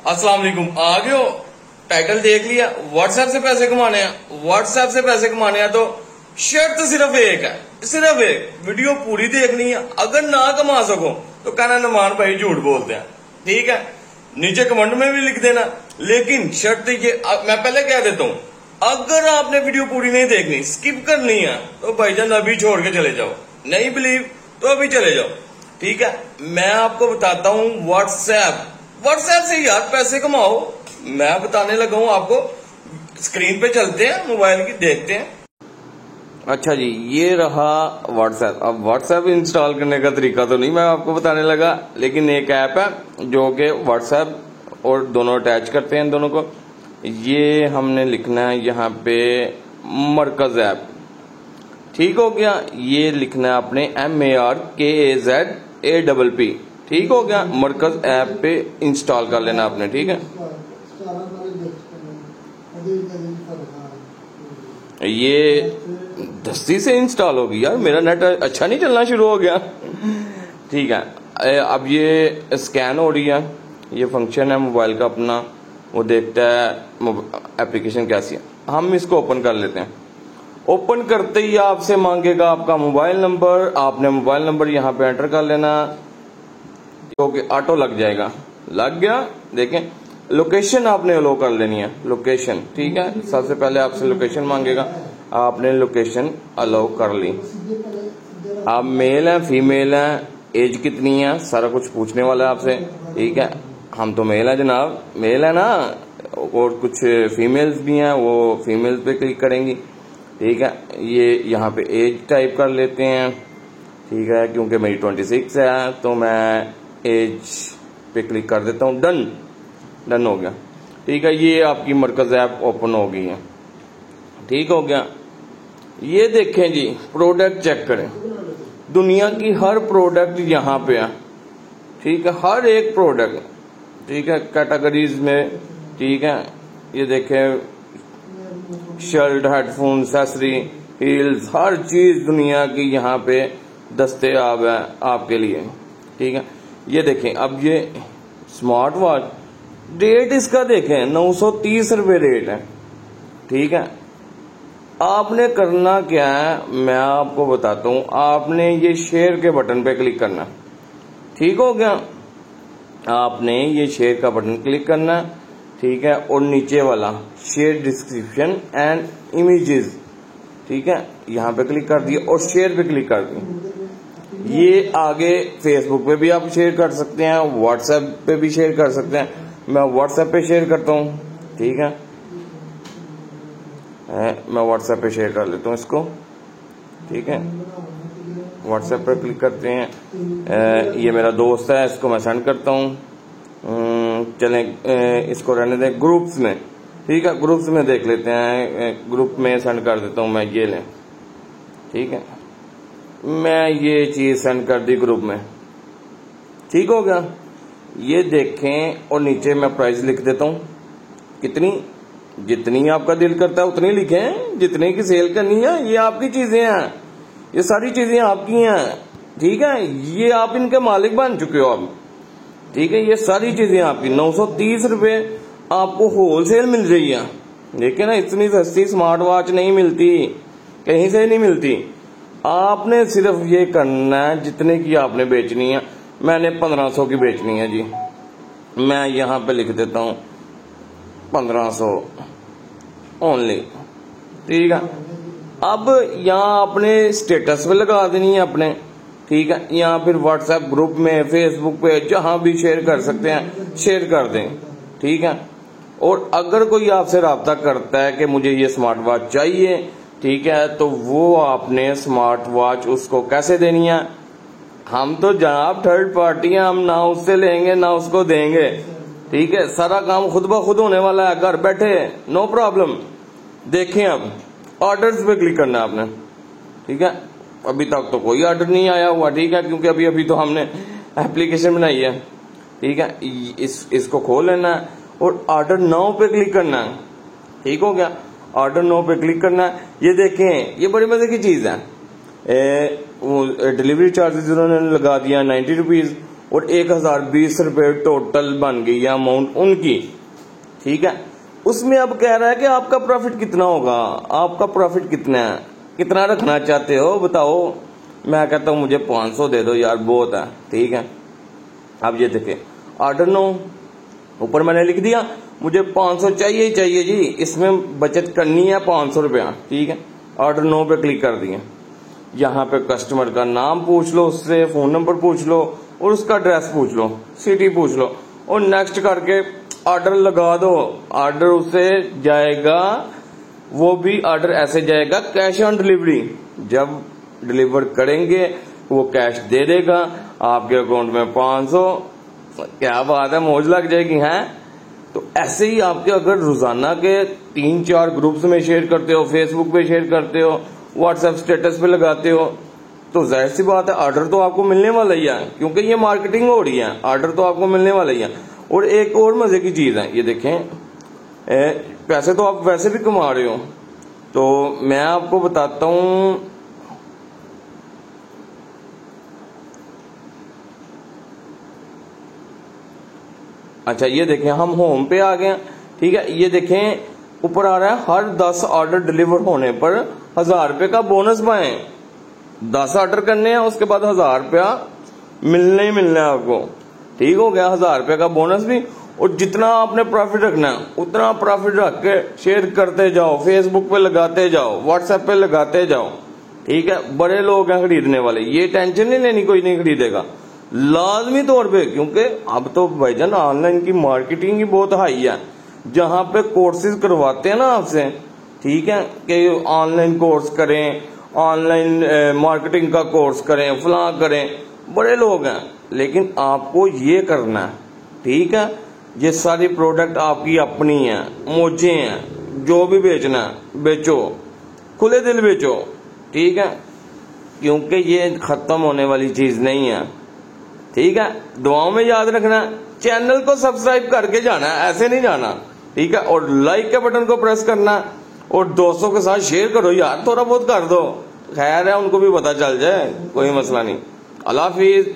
अस्सलाम वालेकुम। आ गए हो, टाइटल देख लिया। व्हाट्सएप से पैसे कमाने हैं, व्हाट्सएप से पैसे कमाने हैं तो शर्त सिर्फ एक है, सिर्फ एक। वीडियो पूरी देखनी है। अगर ना कमा सको तो कहना नुमान भाई झूठ बोलते हैं, ठीक है। नीचे कमेंट में भी लिख देना, लेकिन शर्त ये मैं पहले कह देता हूं, अगर आपने वीडियो पूरी नहीं देखनी, स्किप करनी है तो भाईजान अभी छोड़ के चले जाओ। नहीं बिलीव तो अभी चले जाओ, ठीक है। मैं आपको बताता हूं व्हाट्सएप से यार पैसे कमाओ। मैं बताने लगा हूं आपको। स्क्रीन पे चलते हैं, मोबाइल की देखते हैं। अच्छा जी, ये रहा व्हाट्सएप। अब व्हाट्सएप इंस्टॉल करने का तरीका तो नहीं मैं आपको बताने लगा, लेकिन एक ऐप है जो कि व्हाट्सएप और दोनों अटैच करते हैं दोनों को। ये हमने लिखना है यहाँ पे मरकज ऐप, ठीक हो गया। ये लिखना है आपने MARKAZAPP, ठीक हो गया। मरकज ऐप पे इंस्टॉल कर लेना आपने, ठीक है। ये दस्ती से इंस्टॉल होगी यार, मेरा नेट अच्छा नहीं चलना शुरू हो गया, ठीक है। अब ये स्कैन हो रही है, ये फंक्शन है मोबाइल का अपना, वो देखता है एप्लीकेशन कैसी है। हम इसको ओपन कर लेते हैं। ओपन करते ही आपसे मांगेगा आपका मोबाइल नंबर। आपने मोबाइल नंबर यहाँ पे एंटर कर लेना, जो कि ऑटो लग जाएगा। लग गया, देखें। लोकेशन आपने अलो कर लेनी है, लोकेशन, ठीक है। सबसे पहले आपसे लोकेशन मांगेगा, आपने लोकेशन अलो कर ली। आप मेल है फीमेल है, एज कितनी है, सारा कुछ पूछने वाला है आपसे, ठीक है। हम तो मेल है जनाब, मेल है ना। और कुछ फीमेल्स भी हैं, वो फीमेल्स पे क्लिक करेंगी, ठीक है। ये यहाँ पे एज टाइप कर लेते हैं, ठीक है, क्योंकि मेरी 26 है तो मैं एज पे क्लिक कर देता हूँ। डन हो गया, ठीक है। ये आपकी मरकज ऐप ओपन हो गई है, ठीक हो गया। ये देखें जी, प्रोडक्ट चेक करें। दुनिया की हर प्रोडक्ट यहाँ पे है, ठीक है। हर एक प्रोडक्ट, ठीक है, कैटेगरीज में, ठीक है। ये देखें, शर्ट, हेडफोन, एक्सेसरी, हील्स, हर चीज दुनिया की यहाँ पे दस्तयाब है आपके लिए, ठीक है। ये देखें, अब ये स्मार्ट वॉच, रेट इसका देखें 930 रुपए रेट है, ठीक है। आपने करना क्या है मैं आपको बताता हूं। आपने ये शेयर के बटन पे क्लिक करना, ठीक हो गया। आपने ये शेयर का बटन क्लिक करना, ठीक है। और नीचे वाला शेयर डिस्क्रिप्शन एंड इमेजेस, ठीक है, यहाँ पे क्लिक कर दिया और शेयर पे क्लिक कर दिया। ये आगे फेसबुक पे भी आप शेयर कर सकते हैं, व्हाट्सएप पे भी शेयर कर सकते हैं। मैं व्हाट्सएप पे शेयर करता हूँ, ठीक है। मैं व्हाट्सएप पे शेयर कर लेता हूँ इसको, ठीक है। व्हाट्सएप पे क्लिक करते हैं। ये मेरा दोस्त है, इसको मैं सेंड करता हूँ। चलें, इसको रहने दें ग्रुप्स में, ठीक है। ग्रुप्स में देख लेते हैं, ग्रुप में सेंड कर देता हूँ मैं। ये लें, ठीक है। मैं ये चीज सेंड कर दी ग्रुप में, ठीक हो गया। ये देखें, और नीचे मैं प्राइस लिख देता हूँ। कितनी, जितनी आपका दिल करता है उतनी लिखें, जितने की सेल करनी है। ये आपकी चीजें हैं, ये सारी चीजें आपकी हैं, ठीक है। ये आप इनके मालिक बन चुके हो अब, ठीक है। ये सारी चीजें आपकी 930 रुपए आपको होलसेल मिल रही है। देखिए ना, इतनी सस्ती स्मार्ट वॉच नहीं मिलती, कहीं से नहीं मिलती। आपने सिर्फ ये करना है, जितने की आपने बेचनी है। मैंने 1500 की बेचनी है जी, मैं यहाँ पे लिख देता हूँ 1500 ओनली, ठीक है। अब यहाँ आपने स्टेटस पे लगा देनी है अपने, ठीक है। यहाँ फिर व्हाट्सएप ग्रुप में, फेसबुक पे, जहां भी शेयर कर सकते हैं शेयर कर दें, ठीक है। और अगर कोई आपसे राब्ता करता है कि मुझे ये स्मार्ट वॉच चाहिए, ठीक है, तो वो आपने स्मार्ट वॉच उसको कैसे देनी है। हम तो जनाब थर्ड पार्टी हैं, हम ना उससे लेंगे ना उसको देंगे, ठीक है। सारा काम खुद ब खुद होने वाला है, घर बैठे, नो प्रॉब्लम। देखें, अब ऑर्डर्स पे क्लिक करना है आपने, ठीक है। अभी तक तो कोई ऑर्डर नहीं आया हुआ, ठीक है, क्योंकि अभी तो हमने एप्लीकेशन बनाई है, ठीक है। इसको खोल लेना है और ऑर्डर नाउ पे क्लिक करना है, ठीक हो गया। ऑर्डर नाउ पे क्लिक करना है। ये देखें, ये बड़ी मजे की चीज है। वो डिलीवरी चार्जेस उन्होंने लगा दिया 90 रुपीज, और 1020 रुपये टोटल बन गई है अमाउंट उनकी। ठीक है, उसमें अब कह रहा है कि आपका प्रॉफिट कितना होगा, आपका प्रॉफिट कितना है, कितना रखना चाहते हो बताओ। मैं कहता हूं मुझे 500 दे दो यार, बहुत है। ठीक है, अब ये देखे ऑर्डर नो, ऊपर मैंने लिख दिया मुझे 500 चाहिए ही चाहिए जी, इसमें बचत करनी है 500 रुपया। ठीक है, ऑर्डर नो पे क्लिक कर दिए। यहाँ पे कस्टमर का नाम पूछ लो, उससे फोन नंबर पूछ लो और उसका एड्रेस पूछ लो, सिटी पूछ लो और नेक्स्ट करके ऑर्डर लगा दो। ऑर्डर उसे जाएगा, वो भी ऑर्डर ऐसे जाएगा कैश ऑन डिलीवरी। जब डिलीवर करेंगे वो कैश दे देगा आपके अकाउंट में 500। क्या बात है, मौज लग जाएगी हैं। तो ऐसे ही आपके अगर रोजाना के 3-4 ग्रुप्स में शेयर करते हो, फेसबुक पे शेयर करते हो, व्हाट्सएप स्टेटस पे लगाते हो, तो जाहिर सी बात है ऑर्डर तो आपको मिलने वाला ही है, क्योंकि ये मार्केटिंग हो रही है, ऑर्डर तो आपको मिलने वाला ही है। और एक और मजे की चीज है, ये देखें पैसे तो आप वैसे भी कमा रहे हो, तो मैं आपको बताता हूं। अच्छा ये देखें हम होम पे आ गए। ठीक है, ये देखें ऊपर आ रहा है हर 10 ऑर्डर डिलीवर होने पर 1000 रुपए का बोनस पाएं। 10 ऑर्डर करने हैं, उसके बाद 1000 रुपया मिलने ही मिलना है आपको। ठीक हो गया, 1000 रुपए का बोनस भी। और जितना आपने प्रॉफिट रखना है उतना प्रॉफिट रख के शेयर करते जाओ, फेसबुक पे लगाते जाओ, व्हाट्सएप पे लगाते जाओ। ठीक है, बड़े लोग हैं खरीदने वाले, ये टेंशन नहीं लेनी कोई नहीं खरीदेगा लाजमी तौर पे, क्योंकि अब तो भाईजान ऑनलाइन की मार्केटिंग ही बहुत हाई है। जहां पे कोर्सेज करवाते हैं ना आपसे, ठीक है, कि ऑनलाइन कोर्स करें, ऑनलाइन मार्केटिंग का कोर्स करें, फलां करें, बड़े लोग हैं। लेकिन आपको ये करना है, ठीक है, ये सारी प्रोडक्ट आपकी अपनी है, मोजे हैं, जो भी बेचना है बेचो, खुले दिल बेचो। ठीक है, क्योंकि ये खत्म होने वाली चीज नहीं है। ठीक है, दुआओं में याद रखना, चैनल को सब्सक्राइब करके जाना है, ऐसे नहीं जाना। ठीक है, और लाइक के बटन को प्रेस करना और दोस्तों के साथ शेयर करो यार, थोड़ा बहुत कर दो, खैर है उनको भी पता चल जाए, कोई मसला नहीं। अल्लाह हाफिज।